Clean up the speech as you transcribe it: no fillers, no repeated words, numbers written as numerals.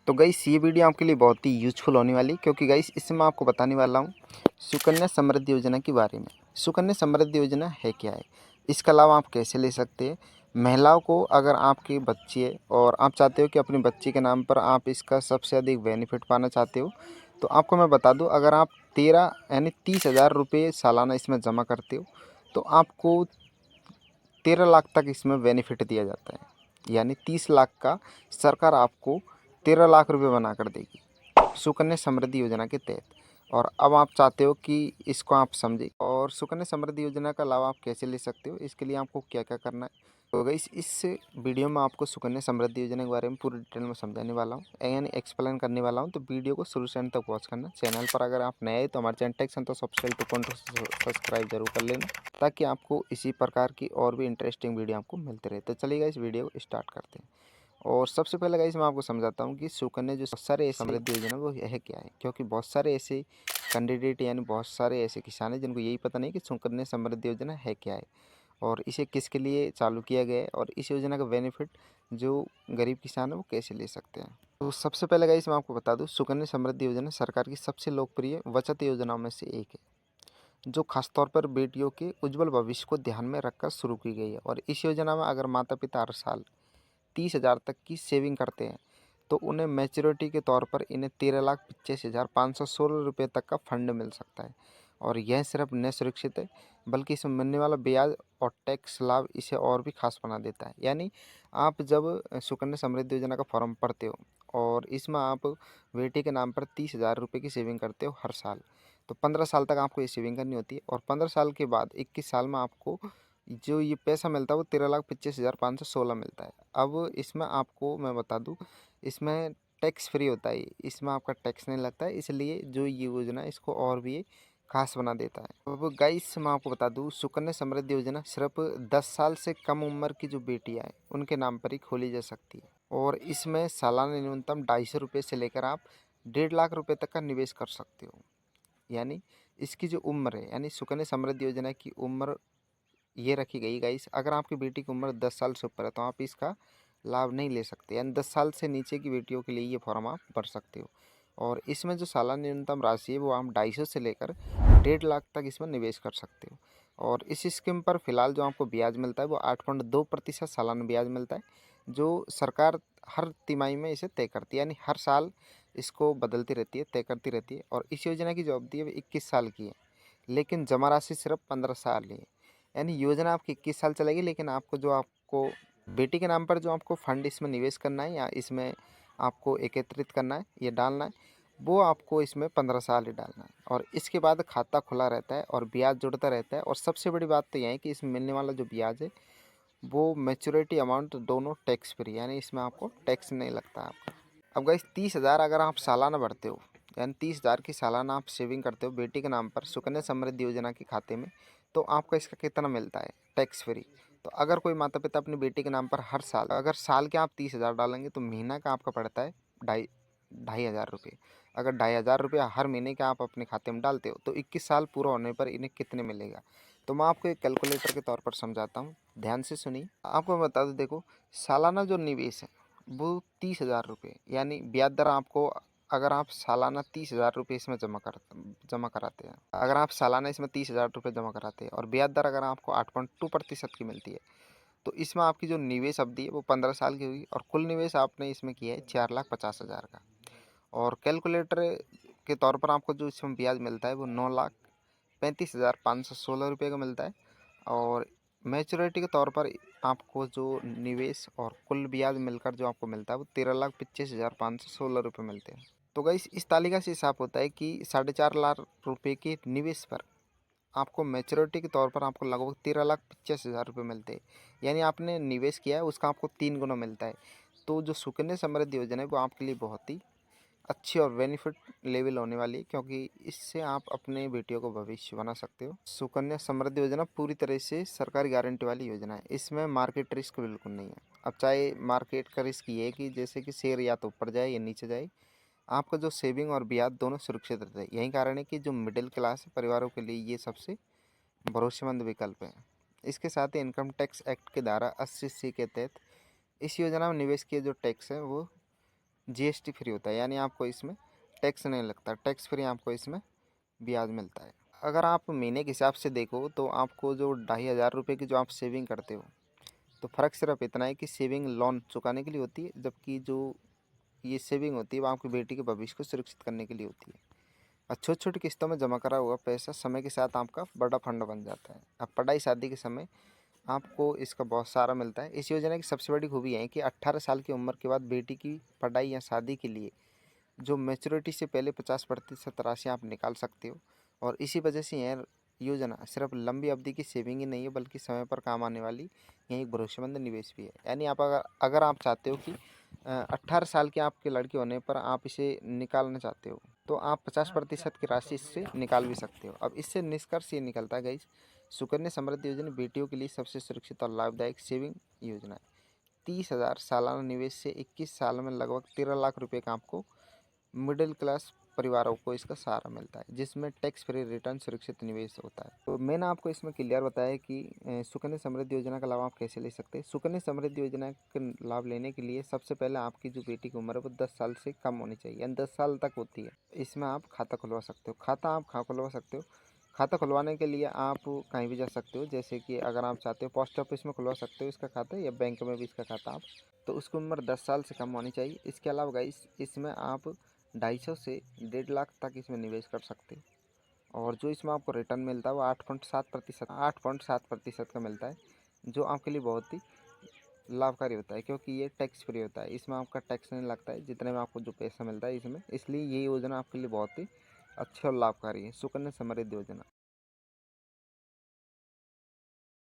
तो गाइस ये वीडियो आपके लिए बहुत ही यूज़फुल होने वाली, क्योंकि गाइस इसमें मैं आपको बताने वाला हूँ सुकन्या समृद्धि योजना के बारे में। सुकन्या समृद्धि योजना है क्या है, इसका लाभ आप कैसे ले सकते हैं। महिलाओं को, अगर आपके बच्चे है और आप चाहते हो कि अपने बच्चे के नाम पर आप इसका सबसे अधिक बेनिफिट पाना चाहते हो, तो आपको मैं बता दूँ, अगर आप 13 यानी 30,000 रुपये सालाना इसमें जमा करते हो तो आपको 13 लाख तक इसमें बेनिफिट दिया जाता है। यानी 30 लाख का सरकार आपको 13 लाख रुपए बना कर देगी सुकन्या समृद्धि योजना के तहत। और अब आप चाहते हो कि इसको आप समझें और सुकन्या समृद्धि योजना का लाभ आप कैसे ले सकते हो, इसके लिए आपको क्या क्या करना है। तो गाइस इस वीडियो में आपको सुकन्या समृद्धि योजना के बारे में पूरी डिटेल में समझाने वाला हूँ, यानी एक्सप्लेन करने वाला हूँ। तो वीडियो को शुरू से अंत तक वॉच करना। चैनल पर अगर आप नए हैं तो हमारे चैनल टेक्स तो सब्सक्राइब जरूर कर लेना, ताकि आपको इसी प्रकार की और भी इंटरेस्टिंग वीडियो आपको मिलते रहे। तो चलिए गाइस वीडियो को स्टार्ट करते हैं। और सबसे पहले गाइस मैं आपको समझाता हूँ कि सुकन्या जो बहुत सारे ऐसे समृद्धि योजना वो है क्या है, क्योंकि बहुत सारे ऐसे कैंडिडेट यानी बहुत सारे ऐसे किसान हैं जिनको यही पता नहीं कि सुकन्या समृद्धि योजना है क्या है और इसे किसके लिए चालू किया गया है और इस योजना का बेनिफिट जो गरीब किसान है वो कैसे ले सकते हैं। तो सबसे पहले गाइस मैं आपको बता दूँ, सुकन्या समृद्धि योजना सरकार की सबसे लोकप्रिय बचत योजनाओं में से एक है, जो खासतौर पर बेटियों के उज्जवल भविष्य को ध्यान में रखकर शुरू की गई है। और इस योजना में अगर माता पिता हर साल 30,000 तक की सेविंग करते हैं तो उन्हें मैच्योरिटी के तौर पर इन्हें 13,85,516 रुपये तक का फंड मिल सकता है। और यह सिर्फ न सुरक्षित है, बल्कि इसमें मिलने वाला ब्याज और टैक्स लाभ इसे और भी खास बना देता है। यानी आप जब सुकन्या समृद्धि योजना का फॉर्म भरते हो और इसमें आप बेटे के नाम पर 30,000 रुपये की सेविंग करते हो हर साल, तो 15 साल तक आपको ये सेविंग करनी होती है। और 15 साल के बाद 21 साल में आपको जो ये पैसा मिलता है वो 13,25,516 मिलता है। अब इसमें आपको मैं बता दूं, इसमें टैक्स फ्री होता है, इसमें आपका टैक्स नहीं लगता है, इसलिए जो ये योजना है इसको और भी खास बना देता है। अब गाइस मैं आपको बता दूं, सुकन्या समृद्धि योजना सिर्फ 10 साल से कम उम्र की जो बेटियां हैं उनके नाम पर ही खोली जा सकती है। और इसमें सालाना न्यूनतम 250 रुपये से लेकर आप 1.5 लाख रुपये तक का निवेश कर सकते हो। यानी इसकी जो उम्र है, यानी सुकन्या समृद्धि योजना की उम्र ये रखी गई गाइस, अगर आपकी बेटी की उम्र 10 साल से ऊपर है तो आप इसका लाभ नहीं ले सकते। यानी 10 साल से नीचे की बेटियों के लिए ये फॉर्म आप भर सकते हो। और इसमें जो सालाना न्यूनतम राशि है वो आप 250 से लेकर 1.5 लाख तक इसमें निवेश कर सकते हो। और इस स्कीम पर फिलहाल जो आपको ब्याज मिलता है वो 8.2% सालाना ब्याज मिलता है, जो सरकार हर तिमाही में इसे तय करती है। यानी हर साल इसको बदलती रहती है, तय करती रहती है। और इस योजना की जो अवधि है वो 21 साल की है, लेकिन जमा राशि सिर्फ 15 साल ही है। यानी योजना आपकी 21 साल चलेगी, लेकिन आपको बेटी के नाम पर जो आपको फंड इसमें निवेश करना है या इसमें आपको एकत्रित करना है, ये डालना है, वो आपको इसमें 15 साल ही डालना है। और इसके बाद खाता खुला रहता है और ब्याज जुड़ता रहता है। और सबसे बड़ी बात तो यह है कि इसमें मिलने वाला जो ब्याज है वो मैच्योरिटी अमाउंट दोनों टैक्स फ्री, यानी इसमें आपको टैक्स नहीं लगता आपका। अब गाइस 30,000 अगर आप सालाना भरते हो, यानी 30,000 की सालाना आप सेविंग करते हो बेटी के नाम पर सुकन्या समृद्धि योजना के खाते में, तो आपका इसका कितना मिलता है टैक्स फ्री। तो अगर कोई माता पिता अपनी बेटी के नाम पर हर साल, अगर साल के आप 30,000 डालेंगे तो महीना का आपका पड़ता है ढाई 2,500 रुपये। अगर 2,500 रुपये हर महीने का आप अपने खाते में डालते हो तो 21 साल पूरा होने पर इन्हें कितने मिलेगा। तो मैं आपको एक कैलकुलेटर के तौर पर समझाता हूँ, ध्यान से सुनिए। आपको मैं बता दूँ, देखो सालाना जो निवेश है वो 30,000 रुपये, यानी ब्याज दर आपको, अगर आप सालाना 30,000 रुपये इसमें जमा कराते हैं, अगर आप सालाना इसमें 30,000 रुपये जमा कराते हैं और ब्याज दर अगर आपको 8.2% की मिलती है, तो इसमें आपकी जो निवेश अवधि है वो 15 साल की होगी। और कुल निवेश आपने इसमें किया है 4,50,000 का। और कैलकुलेटर के तौर पर आपको जो इसमें ब्याज मिलता है वो 9,35,516 रुपये का मिलता है। और मैच्योरिटी के तौर पर आपको जो निवेश और कुल ब्याज मिलकर जो आपको मिलता है वो 13,25,516 रुपये मिलते हैं। तो गाइस इस तालिका से हिसाब होता है कि 4.5 लाख रुपये के निवेश पर आपको मैच्योरिटी के तौर पर आपको लगभग 13,85,000 रुपये मिलते हैं। यानी आपने निवेश किया है उसका आपको 3 गुना मिलता है। तो जो सुकन्या समृद्धि योजना है वो आपके लिए बहुत ही अच्छी और बेनिफिट लेवल होने वाली है, क्योंकि इससे आप अपने बेटियों को भविष्य बना सकते हो। सुकन्या समृद्धि योजना पूरी तरह से सरकारी गारंटी वाली योजना है, इसमें मार्केट रिस्क बिल्कुल नहीं है। अब चाहे मार्केट का रिस्क ये है कि जैसे कि शेयर या तो ऊपर जाए या नीचे जाए, आपका जो सेविंग और ब्याज दोनों सुरक्षित रहते हैं। यही कारण है कि जो मिडिल क्लास परिवारों के लिए ये सबसे भरोसेमंद विकल्प है। इसके साथ ही इनकम टैक्स एक्ट के धारा 80C के तहत इस योजना में निवेश किए जो टैक्स है वो जीएसटी फ्री होता है, यानी आपको इसमें टैक्स नहीं लगता, टैक्स फ्री आपको इसमें ब्याज मिलता है। अगर आप महीने के हिसाब से देखो तो आपको जो 2500 की जो आप सेविंग करते हो, तो फ़र्क सिर्फ इतना है कि सेविंग लोन चुकाने के लिए होती है, जबकि जो ये सेविंग होती है वो आपकी बेटी के भविष्य को सुरक्षित करने के लिए होती है। और छोटी छोटी किस्तों में जमा करा हुआ पैसा समय के साथ आपका बड़ा फंड बन जाता है। अब पढ़ाई शादी के समय आपको इसका बहुत सारा मिलता है। इस योजना की सबसे बड़ी खूबी है कि 18 साल की उम्र के बाद बेटी की पढ़ाई या शादी के लिए जो मैच्योरिटी से पहले 50% राशि आप निकाल सकते हो। और इसी वजह से यह योजना सिर्फ लंबी अवधि की सेविंग ही नहीं है, बल्कि समय पर काम आने वाली यह एक भरोसेमंद निवेश भी है। यानी आप अगर अगर आप चाहते हो कि 18 साल की आपके लड़के होने पर आप इसे निकालना चाहते हो, तो आप 50% की राशि इससे निकाल भी सकते हो। अब इससे निष्कर्ष ये निकलता है गाइस, सुकन्या समृद्धि योजना बेटियों के लिए सबसे सुरक्षित और लाभदायक सेविंग योजना है। 30,000 सालाना निवेश से 21 साल में लगभग 13 लाख रुपए का आपको मिडिल क्लास परिवारों को इसका सहारा मिलता है, जिसमें टैक्स फ्री रिटर्न सुरक्षित निवेश होता है। तो मैंने आपको इसमें क्लियर बताया कि सुकन्या समृद्धि योजना का लाभ आप कैसे ले सकते हैं। सुकन्या समृद्धि योजना का लाभ लेने के लिए सबसे पहले आपकी जो बेटी की उम्र है वो 10 साल से कम होनी चाहिए, यानी 10 साल तक होती है। इसमें आप खाता खुलवा सकते हो। खाता आप कहाँ खुलवा सकते हो? खाता खुलवाने के लिए आप कहीं भी जा सकते हो, जैसे कि अगर आप चाहते हो पोस्ट ऑफिस में खुलवा सकते हो इसका खाता, या बैंक में भी इसका खाता आप। तो उसकी उम्र 10 साल से कम होनी चाहिए। इसके अलावा गाइस इसमें आप 250 से 1.5 लाख तक इसमें निवेश कर सकते हो। और जो इसमें आपको रिटर्न मिलता है वो 8.7% का मिलता है, जो आपके लिए बहुत ही लाभकारी होता है, क्योंकि ये टैक्स फ्री होता है। इसमें आपका टैक्स नहीं लगता है जितने में आपको जो पैसा मिलता है इसमें। इसलिए ये योजना आपके लिए बहुत ही अच्छी और लाभकारी है, सुकन्या समृद्धि योजना।